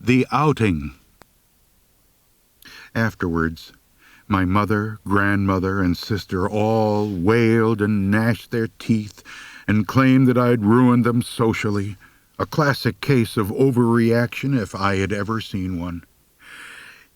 The Outing. Afterwards, my mother, grandmother, and sister all wailed and gnashed their teeth and claimed that I'd ruined them socially, a classic case of overreaction if I had ever seen one.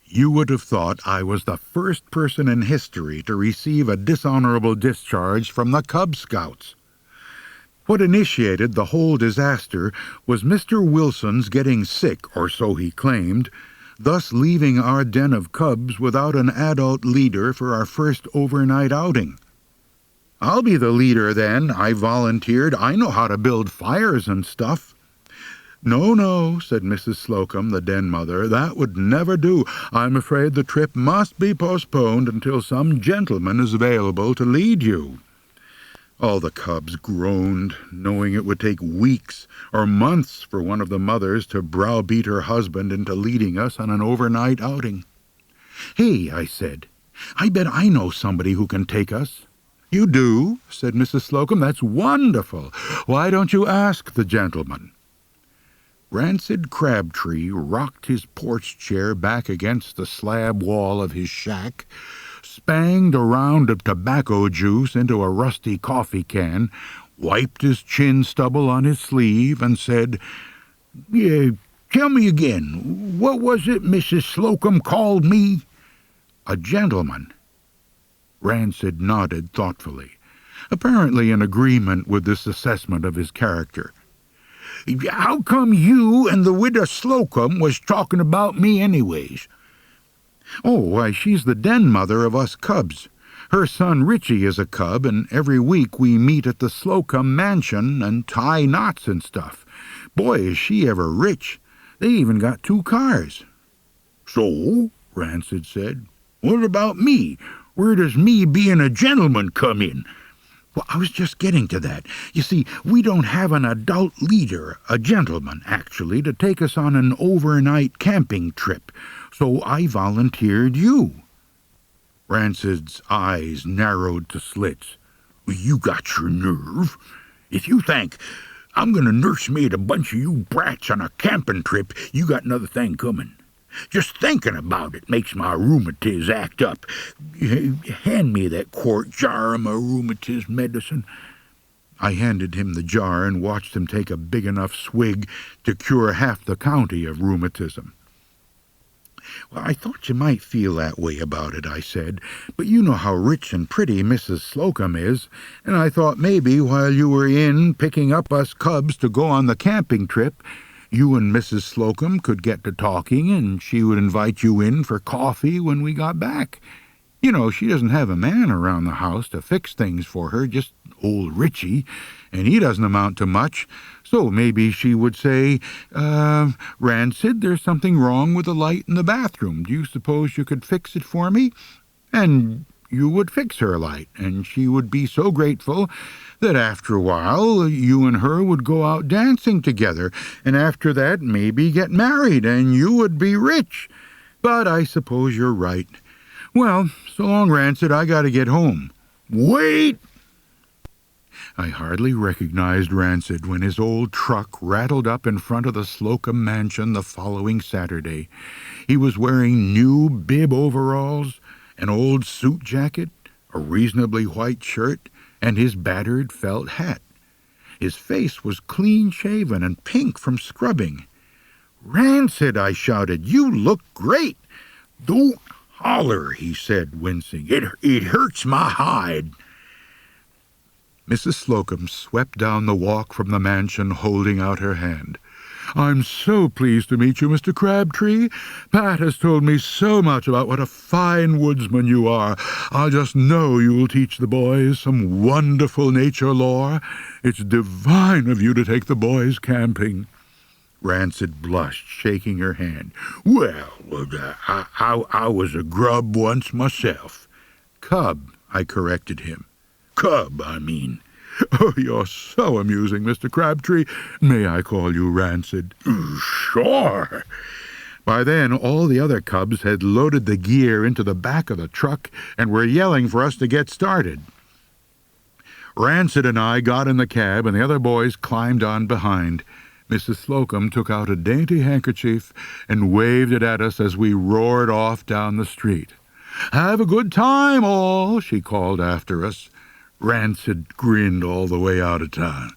You would have thought I was the first person in history to receive a dishonorable discharge from the Cub Scouts. What initiated the whole disaster was Mr. Wilson's getting sick, or so he claimed, thus leaving our den of cubs without an adult leader for our first overnight outing. "I'll be the leader then," I volunteered. "I know how to build fires and stuff." "No, no," said Mrs. Slocum, the den mother, "that would never do. I'm afraid the trip must be postponed until some gentleman is available to lead you." All the cubs groaned, knowing it would take weeks or months for one of the mothers to browbeat her husband into leading us on an overnight outing. "Hey," I said, "I bet I know somebody who can take us." "You do?" said Mrs. Slocum. "That's wonderful. Why don't you ask the gentleman?" Rancid Crabtree rocked his porch chair back against the slab wall of his shack, spanged a round of tobacco juice into a rusty coffee can, wiped his chin stubble on his sleeve, and said, "Yeah, tell me again, what was it Mrs. Slocum called me?" "A gentleman." Rancid nodded thoughtfully, apparently in agreement with this assessment of his character. "How come you and the widow Slocum was talking about me anyways?" "Oh, why, she's the den mother of us cubs. Her son Richie is a cub, and every week we meet at the Slocum mansion and tie knots and stuff. Boy, is she ever rich. They even got 2 cars. "So," Rancid said, "what about me? Where does me being a gentleman come in?" "Well, I was just getting to that. You see, we don't have an adult leader, a gentleman, actually, to take us on an overnight camping trip, so I volunteered you." Rancid's eyes narrowed to slits. "You got your nerve. If you think I'm going to nursemaid a bunch of you brats on a camping trip, you got another thing coming. Just thinking about it makes my rheumatiz act up. Hand me that quart jar of my rheumatiz medicine." I handed him the jar and watched him take a big enough swig to cure half the county of rheumatism. "Well, I thought you might feel that way about it," I said, "but you know how rich and pretty Mrs. Slocum is, and I thought maybe while you were in picking up us cubs to go on the camping trip, you and Mrs. Slocum could get to talking, and she would invite you in for coffee when we got back. You know, she doesn't have a man around the house to fix things for her, just old Richie, and he doesn't amount to much, so maybe she would say, 'Rancid, there's something wrong with the light in the bathroom. Do you suppose you could fix it for me?' And you would fix her light, and she would be so grateful that after a while you and her would go out dancing together, and after that maybe get married, and you would be rich. But I suppose you're right. Well, so long, Rancid, I got to get home." "Wait!" I hardly recognized Rancid when his old truck rattled up in front of the Slocum mansion the following Saturday. He was wearing new bib overalls, an old suit jacket, a reasonably white shirt, and his battered felt hat. His face was clean-shaven and pink from scrubbing. "Rancid," I shouted, "you look great." "Don't holler," he said, wincing. It hurts my hide." Mrs. Slocum swept down the walk from the mansion, holding out her hand. "I'm so pleased to meet you, Mr. Crabtree. Pat has told me so much about what a fine woodsman you are. I just know you will teach the boys some wonderful nature lore. It's divine of you to take the boys camping." Rancid blushed, shaking her hand. "Well, I was a grub once myself." "Cub," I corrected him. "Cub, I mean." "Oh, you're so amusing, Mr. Crabtree. May I call you Rancid?" "Sure." By then, all the other cubs had loaded the gear into the back of the truck and were yelling for us to get started. Rancid and I got in the cab, and the other boys climbed on behind. Mrs. Slocum took out a dainty handkerchief and waved it at us as we roared off down the street. "Have a good time, all," she called after us. Rancid grinned all the way out of town.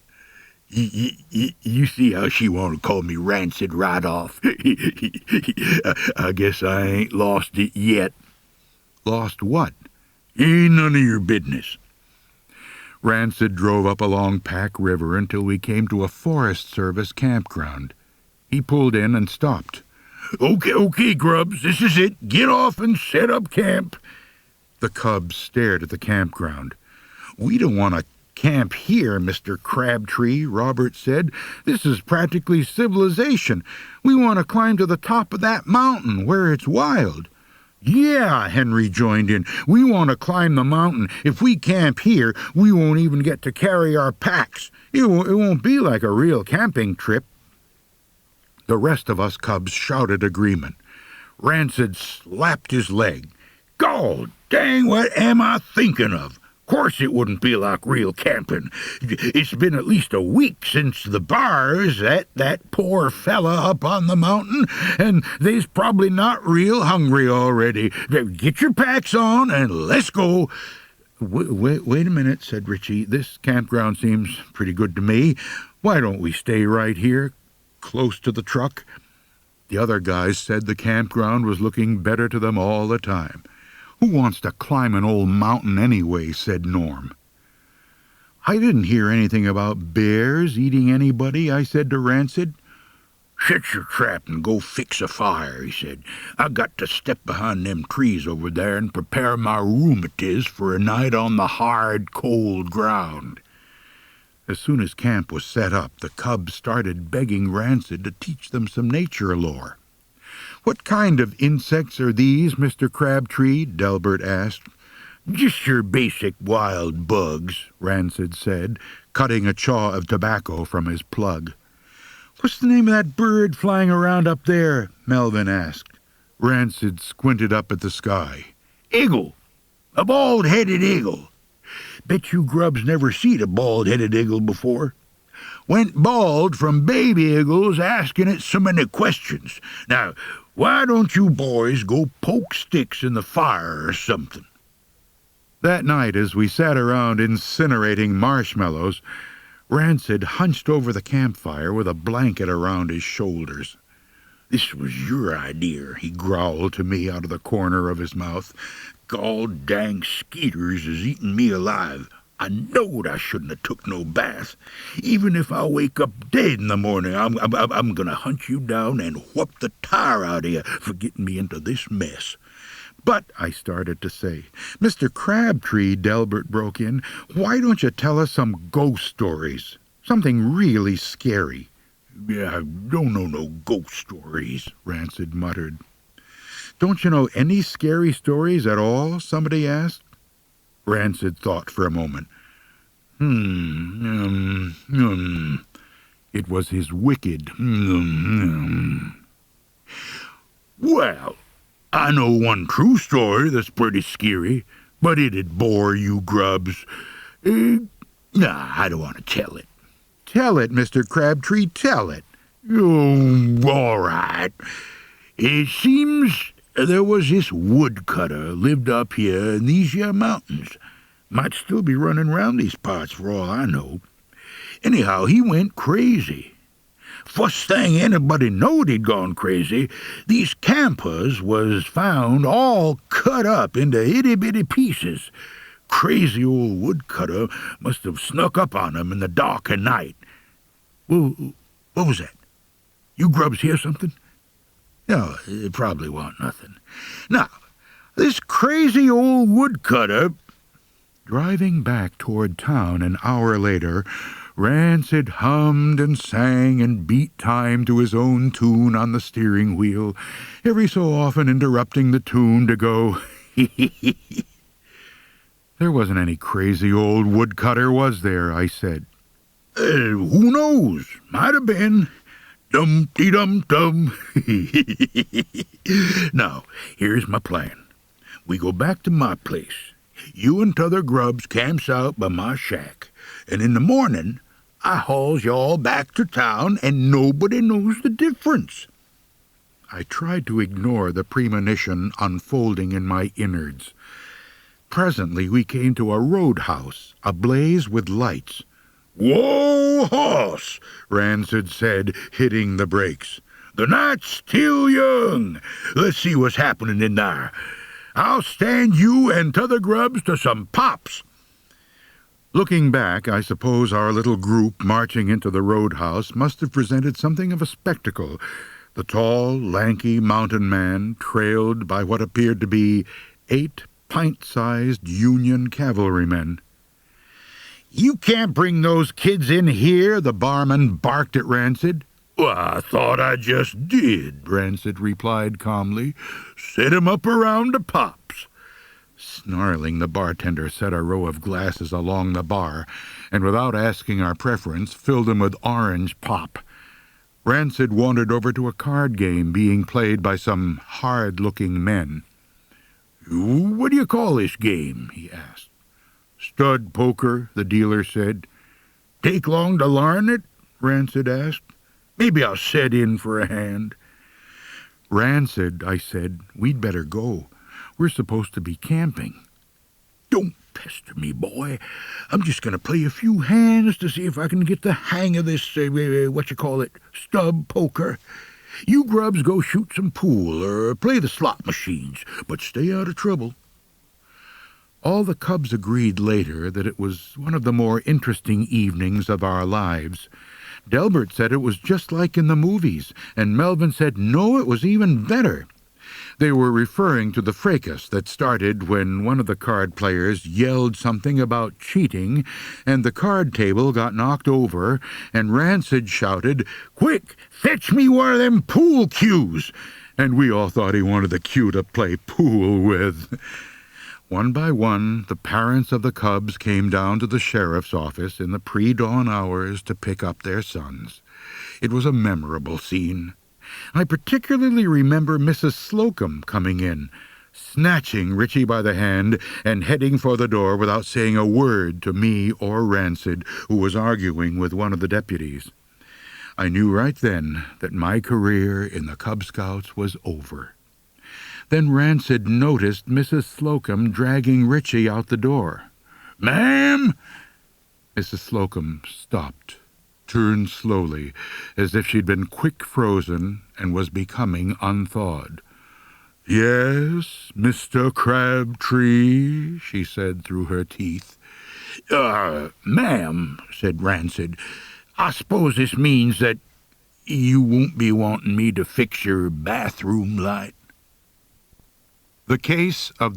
You see how she want to call me Rancid right off? I guess I ain't lost it yet." "Lost what?" "Ain't none of your business." Rancid drove up along Pack River until we came to a Forest Service campground. He pulled in and stopped. Okay, Grubs, this is it. Get off and set up camp." The cubs stared at the campground. "We don't want to camp here, Mr. Crabtree," Robert said. "This is practically civilization. We want to climb to the top of that mountain where it's wild." "Yeah," Henry joined in. "We want to climb the mountain. If we camp here, we won't even get to carry our packs. It won't be like a real camping trip." The rest of us cubs shouted agreement. Rancid slapped his leg. "God dang, what am I thinking of? Course it wouldn't be like real camping. It's been at least a week since the bars at that poor fella up on the mountain, and they's probably not real hungry already. Get your packs on and let's go." Wait a minute," said Richie. "This campground seems pretty good to me. Why don't we stay right here, close to the truck?" The other guys said the campground was looking better to them all the time. "Who wants to climb an old mountain anyway?" said Norm. "I didn't hear anything about bears eating anybody," I said to Rancid. "Set your trap and go fix a fire," he said. "I got to step behind them trees over there and prepare my rheumatiz for a night on the hard, cold ground." As soon as camp was set up, the cubs started begging Rancid to teach them some nature lore. "What kind of insects are these, Mr. Crabtree?" Delbert asked. "Just your basic wild bugs," Rancid said, cutting a chaw of tobacco from his plug. "What's the name of that bird flying around up there?" Melvin asked. Rancid squinted up at the sky. "Eagle. A bald-headed eagle. Bet you grubs never seen a bald-headed eagle before. Went bald from baby eagles asking it so many questions. Now, why don't you boys go poke sticks in the fire or something?" That night, as we sat around incinerating marshmallows, Rancid hunched over the campfire with a blanket around his shoulders. "This was your idea," he growled to me out of the corner of his mouth. "Gol dang skeeters is eating me alive. I knowed I shouldn't have took no bath. Even if I wake up dead in the morning, I'm gonna hunt you down and whoop the tar out of you for getting me into this mess." "But," I started to say. "Mr. Crabtree," Delbert broke in, "why don't you tell us some ghost stories? Something really scary." "Yeah, I don't know no ghost stories," Rancid muttered. "Don't you know any scary stories at all?" somebody asked. Rancid thought for a moment. It was his wicked "Well, I know one true story that's pretty scary, but it'd bore you grubs. Nah, I don't want to tell it." "Tell it, Mr. Crabtree, tell it." "Oh, all right. It seems there was this woodcutter lived up here in these here mountains. Might still be running round these parts for all I know. Anyhow, he went crazy. First thing anybody knowed he'd gone crazy, these campers was found all cut up into itty-bitty pieces. Crazy old woodcutter must have snuck up on them in the dark of night." "Well, what was that? You grubs hear something?" "No, it probably wasn't nothing. Now, this crazy old woodcutter—" Driving back toward town an hour later, Rancid hummed and sang and beat time to his own tune on the steering wheel, every so often interrupting the tune to go, "There wasn't any crazy old woodcutter, was there?" I said. Who knows? Might have been. Dum-dee-dum-dum." "Now, here's my plan. We go back to my place. You and t'other grubs camps out by my shack, and in the morning I hauls you all back to town, and nobody knows the difference." I tried to ignore the premonition unfolding in my innards. Presently we came to a roadhouse, ablaze with lights. "Whoa, hoss," Rancid said, hitting the brakes. "The night's still young. Let's see what's happening in there. I'll stand you and t'other grubs to some pops." Looking back, I suppose our little group marching into the roadhouse must have presented something of a spectacle. The tall, lanky mountain man, trailed by what appeared to be 8 pint-sized Union cavalrymen. "You can't bring those kids in here," the barman barked at Rancid. "Well, I thought I just did," Rancid replied calmly. "Set 'em up around the pops." Snarling, the bartender set a row of glasses along the bar, and without asking our preference, filled them with orange pop. Rancid wandered over to a card game being played by some hard-looking men. "What do you call this game?" he asked. "Stud poker," the dealer said. "Take long to larn it?" Rancid asked. "Maybe I'll set in for a hand." "Rancid," I said, "we'd better go. We're supposed to be camping." "Don't pester me, boy. I'm just going to play a few hands to see if I can get the hang of this, stub poker. You grubs go shoot some pool or play the slot machines, but stay out of trouble." All the cubs agreed later that it was one of the more interesting evenings of our lives. Delbert said it was just like in the movies, and Melvin said no, it was even better. They were referring to the fracas that started when one of the card players yelled something about cheating, and the card table got knocked over, and Rancid shouted, "Quick, fetch me one of them pool cues!" And we all thought he wanted the cue to play pool with. One by one, the parents of the cubs came down to the sheriff's office in the pre-dawn hours to pick up their sons. It was a memorable scene. I particularly remember Mrs. Slocum coming in, snatching Richie by the hand and heading for the door without saying a word to me or Rancid, who was arguing with one of the deputies. I knew right then that my career in the Cub Scouts was over. Then Rancid noticed Mrs. Slocum dragging Richie out the door. "Ma'am!" Mrs. Slocum stopped, turned slowly, as if she'd been quick-frozen and was becoming unthawed. "Yes, Mr. Crabtree," she said through her teeth. "Ma'am," said Rancid, "I suppose this means that you won't be wanting me to fix your bathroom light?" The case of the